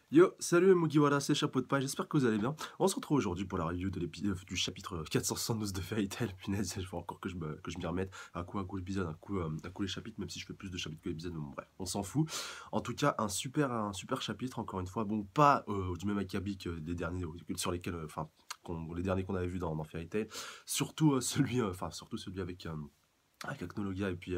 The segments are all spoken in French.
Yo, salut Mugiwara, c'est Chapeau de paille, j'espère que vous allez bien. On se retrouve aujourd'hui pour la review de l'épisode du chapitre 472 de Fairy Tail. Punaise, il faut encore que je m'y remette. Un coup l'épisode, un coup les chapitres, même si je fais plus de chapitres que l'épisode, mais bon, bref, on s'en fout. En tout cas, un super chapitre, encore une fois. Bon, pas du même acabit que les derniers sur lesquels, les derniers qu'on avait vus dans Fairy Tail. Surtout surtout celui avec Acnologia et puis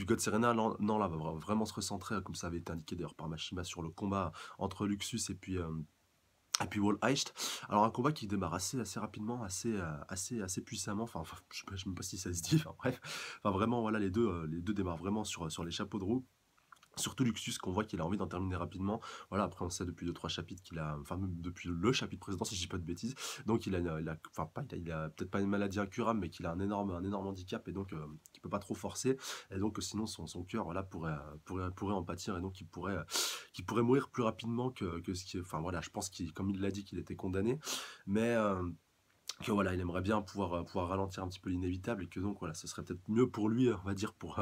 God Serena, non, non, là, va vraiment se recentrer, comme ça avait été indiqué d'ailleurs par Mashima, sur le combat entre Luxus et puis Wall Heist. Alors un combat qui démarre assez rapidement, assez puissamment, je sais même pas si ça se dit, enfin bref, enfin vraiment voilà, les deux démarrent vraiment sur les chapeaux de roue. Surtout Luxus, qu'on voit qu'il a envie d'en terminer rapidement. Voilà, après on sait depuis deux trois chapitres qu'il a, enfin même depuis le chapitre précédent si je dis pas de bêtises, donc il a peut-être pas une maladie incurable, mais qu'il a un énorme handicap et donc qu'il peut pas trop forcer, et donc sinon son cœur voilà pourrait en pâtir, et donc qu'il pourrait mourir plus rapidement que ce qui, enfin voilà, je pense qu'il, comme il l'a dit, qu'il était condamné, mais que voilà, il aimerait bien pouvoir ralentir un petit peu l'inévitable, et que donc voilà, ce serait peut-être mieux pour lui, on va dire, pour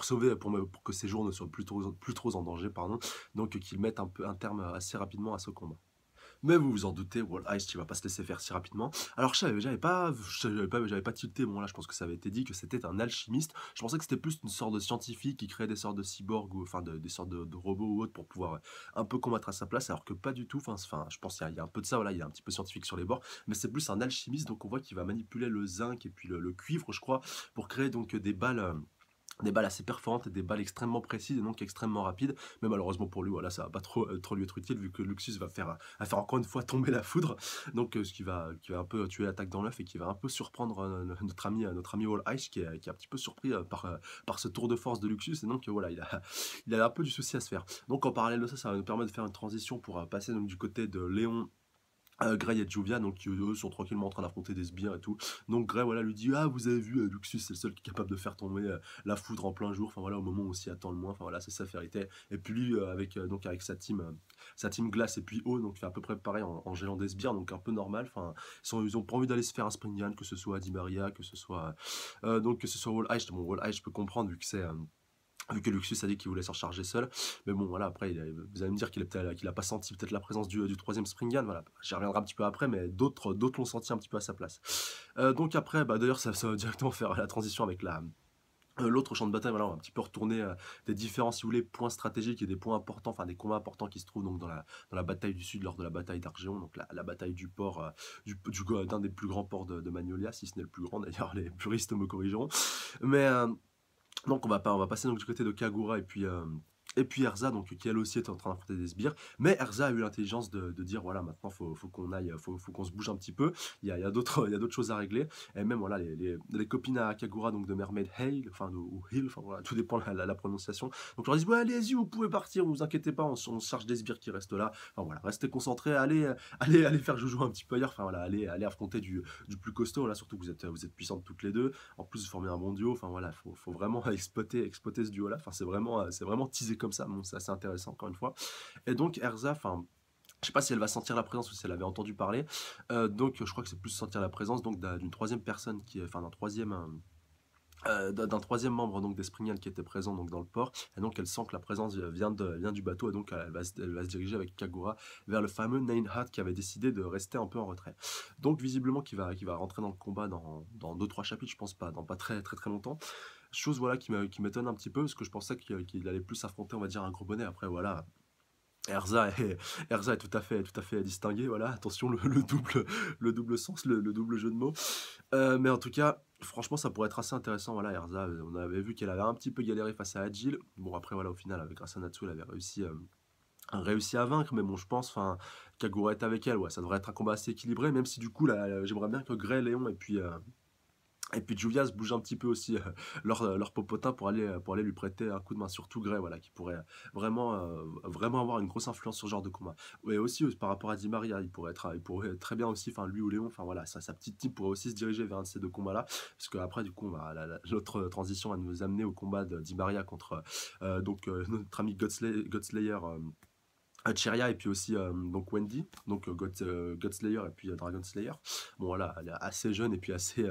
sauver, pour que ses jours ne soient plus trop en danger, pardon, donc qu'il mette un terme assez rapidement à ce combat. Mais vous vous en doutez, Wall Ice qui va pas se laisser faire si rapidement. Alors j'avais pas tilté, bon là je pense que ça avait été dit que c'était un alchimiste. Je pensais que c'était plus une sorte de scientifique qui créait des sortes de cyborgs, ou enfin des sortes de robots ou autres pour pouvoir un peu combattre à sa place, alors que pas du tout. Je pense qu'il y a un peu de ça, voilà, il y a un petit peu scientifique sur les bords, mais c'est plus un alchimiste, donc on voit qu'il va manipuler le zinc et puis le cuivre, je crois, pour créer donc des balles assez perforantes et des balles extrêmement précises et donc extrêmement rapides. Mais malheureusement pour lui, voilà, ça va pas trop lui être utile, vu que Luxus va faire encore une fois tomber la foudre. Donc qui va un peu tuer l'attaque dans l'œuf, et qui va un peu surprendre notre ami All Ice, qui est un petit peu surpris par ce tour de force de Luxus. Et donc voilà, il a un peu du souci à se faire. Donc en parallèle de ça, ça va nous permettre de faire une transition pour passer donc du côté de Léon, Grey et Juvia, donc qui eux sont tranquillement en train d'affronter des sbires et tout. Donc Grey voilà lui dit: ah, vous avez vu, Luxus c'est le seul qui est capable de faire tomber la foudre en plein jour, enfin voilà, au moment où on s'y attend le moins, enfin voilà, c'est sa vérité. Et puis lui avec sa team glace et puis eau, donc il fait à peu près pareil en gélant des sbires, donc un peu normal. Enfin ils ont pas envie d'aller se faire un Springan, que ce soit Di Maria, que ce soit Wall Ice. Bon, Wall Ice je peux comprendre, vu que Luxus a dit qu'il voulait s'en charger seul. Mais bon, voilà, après, vous allez me dire qu'il a pas senti peut-être la présence du troisième Springan, voilà. J'y reviendrai un petit peu après, mais d'autres l'ont senti un petit peu à sa place. Donc après, bah, d'ailleurs, ça va directement faire la transition avec l'autre champ de bataille. Voilà, on va un petit peu retourner des différents, si vous voulez, points stratégiques et des points importants, enfin des combats importants qui se trouvent donc dans la bataille du Sud, lors de la bataille d'Argeon, donc la bataille du port, d'un des plus grands ports de Magnolia, si ce n'est le plus grand d'ailleurs, les puristes me corrigeront. Mais donc on va passer donc du côté de Kagura et puis Erza, donc qui elle aussi est en train d'affronter des sbires. Mais Erza a eu l'intelligence de dire voilà, maintenant faut qu'on aille, faut qu'on se bouge un petit peu. Il y a d'autres choses à régler. Et même voilà, les copines à Kagura, donc de Mermaid Hale, ou Hill, enfin voilà, tout dépend de la prononciation. Donc je leur dis: ouais, allez-y, vous pouvez partir, vous inquiétez pas, on se charge des sbires qui restent là. Enfin voilà, restez concentrés, allez faire joujou un petit peu ailleurs. Enfin voilà, allez affronter du plus costaud là, surtout que vous êtes puissantes toutes les deux. En plus, former un bon duo, enfin voilà, faut vraiment exploiter ce duo-là. Enfin, c'est vraiment teasé comme ça. Bon, c'est assez intéressant, encore une fois. Et donc, Erza, enfin, je sais pas si elle va sentir la présence ou si elle avait entendu parler. Donc, je crois que c'est plus sentir la présence donc d'une troisième personne enfin, d'un troisième membre donc des Springian qui était présent donc dans le port, et donc elle sent que la présence vient du bateau, et donc elle va se diriger avec Kagura vers le fameux Ninehat, qui avait décidé de rester un peu en retrait. Donc visiblement qui va rentrer dans le combat dans 2-3 chapitres, je pense pas, dans pas très longtemps. Chose voilà qui m'étonne un petit peu, parce que je pensais qu'il allait plus affronter, on va dire, un gros bonnet. Après voilà, Erza est, Erza est tout à fait distingué, voilà, attention le double sens, le double jeu de mots. Mais en tout cas, franchement, ça pourrait être assez intéressant. Voilà, Erza, on avait vu qu'elle avait un petit peu galéré face à Agile. Bon, après, voilà, au final, grâce à Natsu, elle avait réussi à vaincre. Mais bon, je pense, enfin, Kagura est avec elle. Ouais, ça devrait être un combat assez équilibré, même si du coup, là, j'aimerais bien que Grey, Léon et puis Julia se bouge un petit peu aussi leur popotin pour aller lui prêter un coup de main, surtout Grey, voilà, qui pourrait vraiment avoir une grosse influence sur ce genre de combat. Et aussi par rapport à Di Maria, il pourrait très bien aussi, enfin lui ou Léon, enfin voilà, sa petite team pourrait aussi se diriger vers un de ces deux combats-là, parce que après du coup, l'autre transition va nous amener au combat de Di Maria contre notre ami Godslayer, Cheria et puis aussi donc Wendy, donc God Slayer et puis Dragon Slayer. Bon voilà, elle est assez jeune et puis assez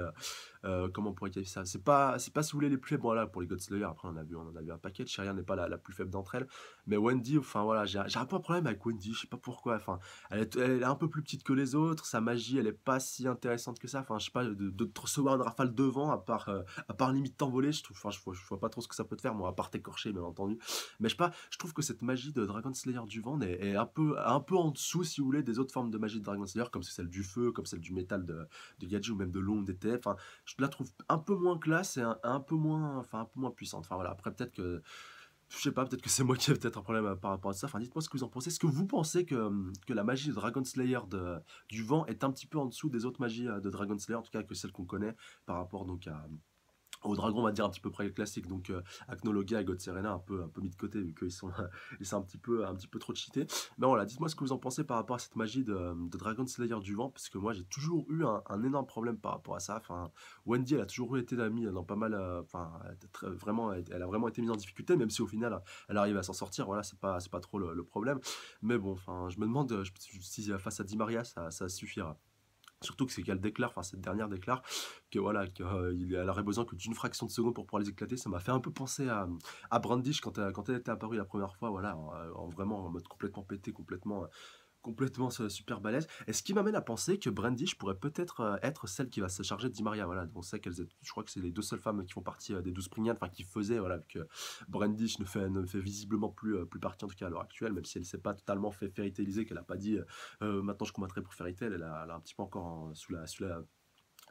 comment on pourrait qualifier ça? C'est pas si vous voulez les plus faibles, voilà, pour les God Slayer, après on en a vu un paquet. Cheria n'est pas la plus faible d'entre elles, mais Wendy, enfin voilà, j'ai un peu un problème avec Wendy, je sais pas pourquoi. Enfin, elle est un peu plus petite que les autres, sa magie elle est pas si intéressante que ça. Enfin, je sais pas, de te recevoir une rafale devant, à part limite t'envoler, je trouve, enfin, je vois pas trop ce que ça peut te faire, moi, à part t'écorcher, bien entendu. Mais je sais pas, je trouve que cette magie de Dragon Slayer du vent est un peu en dessous, si vous voulez, des autres formes de magie de Dragon Slayer, comme celle du feu, comme celle du métal de Yaji ou même de l'ombre d'ETF. Enfin, je la trouve un peu moins classe et un peu moins, enfin, un peu moins puissante. Enfin voilà, après peut-être que, je sais pas, peut-être que c'est moi qui ai peut-être un problème par rapport à ça. Enfin, dites-moi ce que vous en pensez. Est-ce que vous pensez que la magie de Dragon Slayer du vent est un petit peu en dessous des autres magies de Dragon Slayer, en tout cas que celle qu'on connaît par rapport donc au dragon, on va dire un petit peu près classique, donc Acnologia et God Serena un peu mis de côté vu qu'ils sont, ils sont un petit peu trop cheatés. Mais voilà, dites-moi ce que vous en pensez par rapport à cette magie de Dragon Slayer du vent, parce que moi j'ai toujours eu un énorme problème par rapport à ça. Enfin, Wendy, elle a toujours été amie dans pas mal, enfin, vraiment, elle a vraiment été mise en difficulté, même si au final elle arrive à s'en sortir. Voilà, c'est pas trop le problème. Mais bon, enfin, je me demande si face à Di Maria ça suffira. Surtout que c'est qu'elle déclare, enfin cette dernière déclare, que voilà, elle aurait besoin que d'une fraction de seconde pour pouvoir les éclater. Ça m'a fait un peu penser à Brandish quand elle était apparue la première fois, voilà, vraiment en mode complètement pété, complètement super balèze. Et ce qui m'amène à penser que Brandish pourrait peut-être être celle qui va se charger de Di Maria. Voilà, on sait je crois que c'est les deux seules femmes qui font partie des 12 Springian, enfin qui faisaient, voilà, vu que Brandish ne fait visiblement plus partie en tout cas à l'heure actuelle, même si elle ne s'est pas totalement fait Fairy Tailiser, qu'elle n'a pas dit maintenant je combattrai pour Fairy Tail, elle a un petit peu encore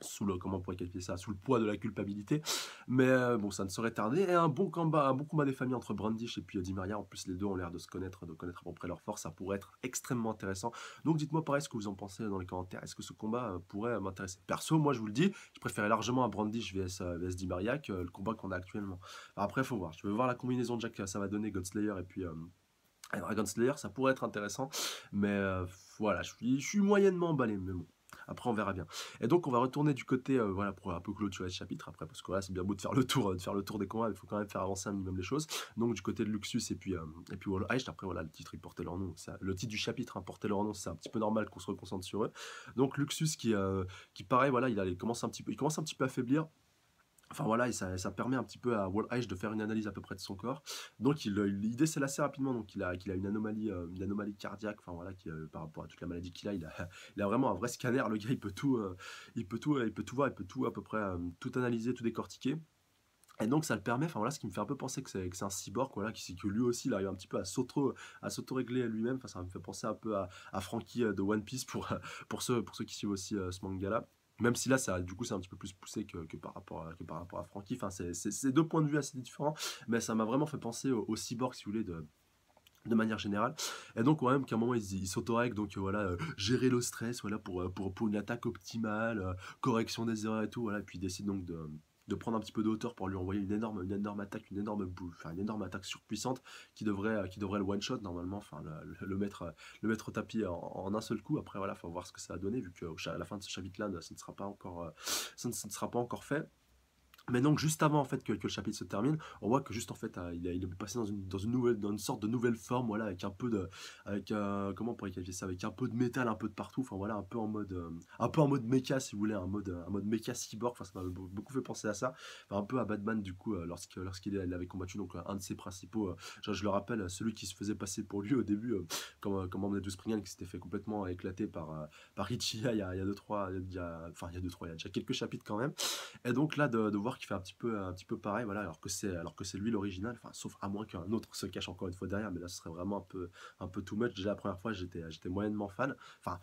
sous le comment on pourrait qualifier ça, sous le poids de la culpabilité. Mais bon, ça ne saurait tarder. Et un bon combat des familles entre Brandish et puis Di Maria. En plus, les deux ont l'air de connaître à peu près leur force. Ça pourrait être extrêmement intéressant. Donc, dites-moi pareil ce que vous en pensez dans les commentaires. Est-ce que ce combat pourrait m'intéresser? Perso, moi, je vous le dis, je préférais largement un Brandish vs Di Maria que le combat qu'on a actuellement. Alors, après, il faut voir. Je veux voir la combinaison de Jack que ça va donner, Godslayer et puis. Dragon Slayer, ça pourrait être intéressant, mais voilà, je suis moyennement emballé, mais bon. Après, on verra bien. Et donc, on va retourner du côté, voilà, pour un peu clôturer ce chapitre après, parce que là, c'est bien beau de faire le tour des combats, il faut quand même faire avancer un minimum les choses. Donc, du côté de Luxus et puis Wall Heist, après, voilà, le titre, il portait leur nom. Le titre du chapitre hein, portait leur nom, c'est un petit peu normal qu'on se reconcentre sur eux. Donc, Luxus qui pareil, voilà, il commence un petit peu à faiblir. Enfin voilà, et ça permet un petit peu à Wall-Eyes de faire une analyse à peu près de son corps. Donc il décèle assez rapidement donc qu'il a une anomalie cardiaque, enfin voilà, par rapport à toute la maladie qu'il a, il a vraiment un vrai scanner. Le gars, il peut tout voir, il peut tout à peu près tout analyser, tout décortiquer. Et donc ça le permet, enfin voilà, ce qui me fait un peu penser que c'est un cyborg, voilà, que lui aussi il arrive un petit peu à s'auto-régler lui-même. Enfin ça me fait penser un peu à Frankie de One Piece pour ceux qui suivent aussi ce manga-là. Même si là, du coup, c'est un petit peu plus poussé que par rapport à Frankie. Enfin, c'est deux points de vue assez différents, mais ça m'a vraiment fait penser au cyborg, si vous voulez, de manière générale. Et donc, quand même, qu'à un moment, il s'autorègle, donc voilà, gérer le stress, voilà, pour une attaque optimale, correction des erreurs et tout, voilà, et puis il décide donc de prendre un petit peu de hauteur pour lui envoyer une énorme attaque, une énorme boule, enfin une énorme attaque surpuissante qui devrait le one shot normalement, enfin le mettre au tapis en un seul coup. Après voilà, faut voir ce que ça a donné vu qu'à la fin de ce chapitre-là, ça ne sera pas encore, ça ne sera pas encore fait. Mais donc juste avant en fait que le chapitre se termine, on voit que juste en fait il est passé dans une sorte de nouvelle forme, voilà, avec un peu de, avec comment on pourrait qualifier ça, avec un peu de métal, un peu de partout, enfin voilà, un peu en mode mecha si vous voulez, un mode mecha cyborg, enfin ça m'a beaucoup fait penser à ça, enfin, un peu à Batman du coup lorsqu'il avait combattu donc un de ses principaux, je le rappelle, celui qui se faisait passer pour lui au début, comme membre de Springan qui s'était fait complètement éclater par Ichiya il y a deux trois, il y a deux trois, il y a déjà quelques chapitres quand même. Et donc là, de voir qu'il fait un petit peu pareil, voilà, alors que c'est lui l'original, enfin, sauf à moins qu'un autre se cache encore une fois derrière, mais là, ce serait vraiment un peu too much. Déjà, la première fois, j'étais moyennement fan. Enfin,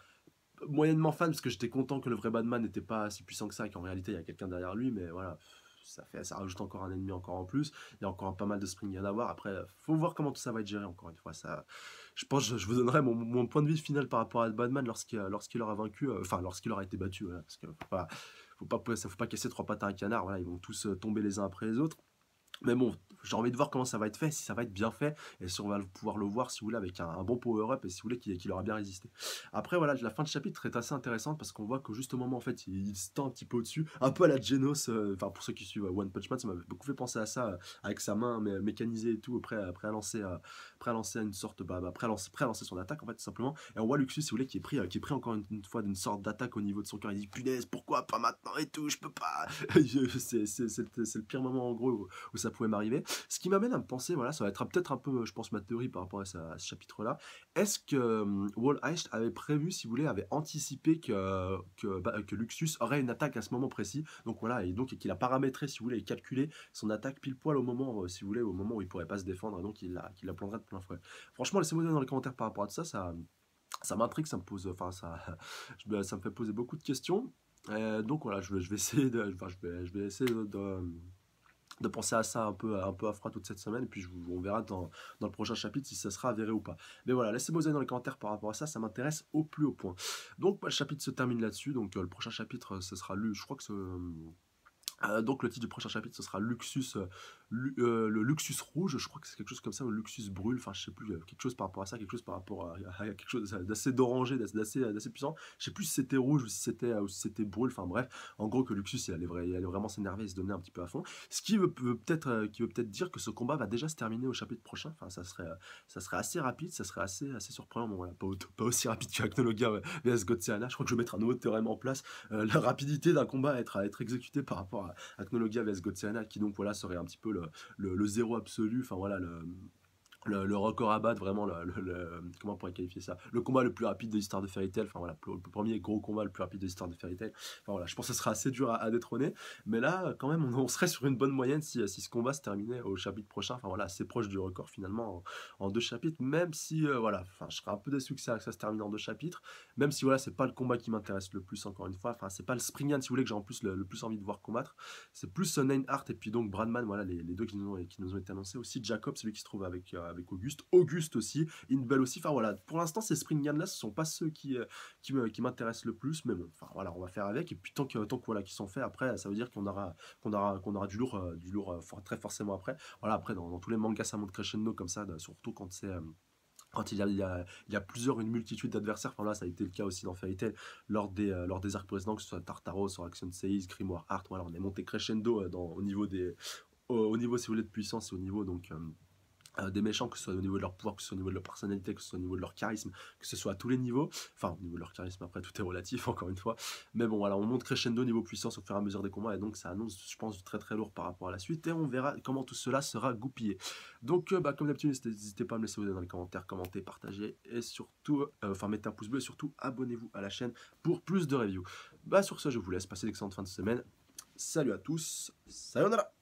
moyennement fan parce que j'étais content que le vrai Batman n'était pas si puissant que ça, et qu'en réalité, il y a quelqu'un derrière lui, mais voilà. Ça rajoute encore un ennemi encore en plus. Il y a encore pas mal de Springian à voir. Après, faut voir comment tout ça va être géré encore une fois. Ça, je pense que je vous donnerai mon point de vue final par rapport à Batman lorsqu'il aura vaincu, enfin lorsqu'il aura été battu. Voilà, parce que faut pas casser trois pattes à un canard. Voilà, ils vont tous tomber les uns après les autres. Mais bon, j'ai envie de voir comment ça va être fait, si ça va être bien fait, et si on va pouvoir le voir, si vous voulez, avec un bon power-up, et si vous voulez, qu'il aura bien résisté. Après, voilà, la fin de chapitre est assez intéressante, parce qu'on voit qu'au juste au moment, en fait, il se tend un petit peu au-dessus, un peu à la Genos, enfin, pour ceux qui suivent One Punch Man, ça m'a beaucoup fait penser à ça, avec sa main mécanisée et tout, prêt à lancer une sorte, prêt à lancer son attaque, en fait, tout simplement. Et on voit Luxus, si vous voulez, qui est pris encore une fois d'une sorte d'attaque au niveau de son cœur. Il dit, punaise, pourquoi pas maintenant et tout, je peux pas. C'est le pire moment, en gros, où ça pouvait m'arriver. Ce qui m'amène à me penser, voilà, ça va être peut-être un peu, je pense, ma théorie par rapport à ce chapitre-là. Est-ce que Wall Heist avait prévu, si vous voulez, avait anticipé que Luxus aurait une attaque à ce moment précis, donc voilà, et donc qu'il a paramétré, si vous voulez, et calculé son attaque pile poil au moment, si vous voulez, au moment où il pourrait pas se défendre, et donc qu'il la planterait de plein fouet. Franchement, laissez-moi dans les commentaires par rapport à ça, ça m'intrigue, ça me pose, enfin, ça me fait poser beaucoup de questions. Donc voilà, je vais essayer je vais essayer de penser à ça un peu à froid toute cette semaine, et puis on verra dans le prochain chapitre si ça sera avéré ou pas. Mais voilà, laissez-moi dans les commentaires par rapport à ça, ça m'intéresse au plus haut point. Donc le chapitre se termine là-dessus, donc le prochain chapitre, ce sera lu, je crois que donc le titre du prochain chapitre, ce sera Luxus, le Luxus rouge, je crois que c'est quelque chose comme ça, ou Luxus brûle, enfin je sais plus, quelque chose par rapport à ça, quelque chose par rapport à quelque chose d'assez d'orangé, d'assez puissant. Je sais plus si c'était rouge ou si c'était brûle, enfin bref, en gros que Luxus il allait vraiment s'énerver et se donner un petit peu à fond. Ce qui veut peut-être dire que ce combat va déjà se terminer au chapitre prochain, enfin ça serait assez rapide, ça serait assez surprenant, bon voilà, pas aussi rapide que Acnologia vs Godzilla, je crois que je vais mettre un nouveau théorème en place, la rapidité d'un combat à être exécuté par rapport à Acnologia vs Godzilla, qui donc voilà serait un petit peu le zéro absolu, enfin voilà le record à battre, vraiment comment on pourrait qualifier ça, le combat le plus rapide de l'histoire de Fairy Tail, enfin voilà, le premier gros combat le plus rapide de l'histoire de Fairy Tail, enfin voilà, je pense que ce sera assez dur à détrôner, mais là quand même on serait sur une bonne moyenne si ce combat se terminait au chapitre prochain, enfin voilà, assez proche du record finalement en deux chapitres, même si voilà, enfin je serais un peu déçu que ça se termine en deux chapitres, même si voilà, c'est pas le combat qui m'intéresse le plus, encore une fois, enfin c'est pas le Springan si vous voulez que j'ai en plus le plus envie de voir combattre, c'est plus Neinhardt et puis donc Bradman, voilà les deux qui nous ont été annoncés. Aussi Jacob, celui qui se trouve avec Auguste. Auguste aussi, Inbel aussi. Enfin voilà, pour l'instant, ces Springan là, ce sont pas ceux qui m'intéressent le plus, mais bon, enfin voilà, on va faire avec. Et puis tant que voilà, qu'ils sont faits, après, ça veut dire qu'on aura du lourd très forcément après. Voilà, après, dans tous les mangas, ça monte crescendo comme ça, surtout quand c'est. Quand il y a une multitude d'adversaires, enfin là ça a été le cas aussi dans Fairy Tail lors des arcs précédents, que ce soit Tartaros, Action Seis, Grimoire Art, voilà, on est monté crescendo au niveau si vous voulez de puissance et au niveau donc des méchants, que ce soit au niveau de leur pouvoir, que ce soit au niveau de leur personnalité, que ce soit au niveau de leur charisme, que ce soit à tous les niveaux, enfin au niveau de leur charisme après tout est relatif encore une fois, mais bon voilà, on monte crescendo niveau puissance au fur et à mesure des combats, et donc ça annonce je pense du très très lourd par rapport à la suite, et on verra comment tout cela sera goupillé. Donc comme d'habitude, n'hésitez pas à me laisser dans les commentaires, commenter, partager, et surtout, enfin mettez un pouce bleu, et surtout abonnez-vous à la chaîne pour plus de reviews. Sur ce je vous laisse passer d'excellentes fins de semaine, salut à tous, sayonara.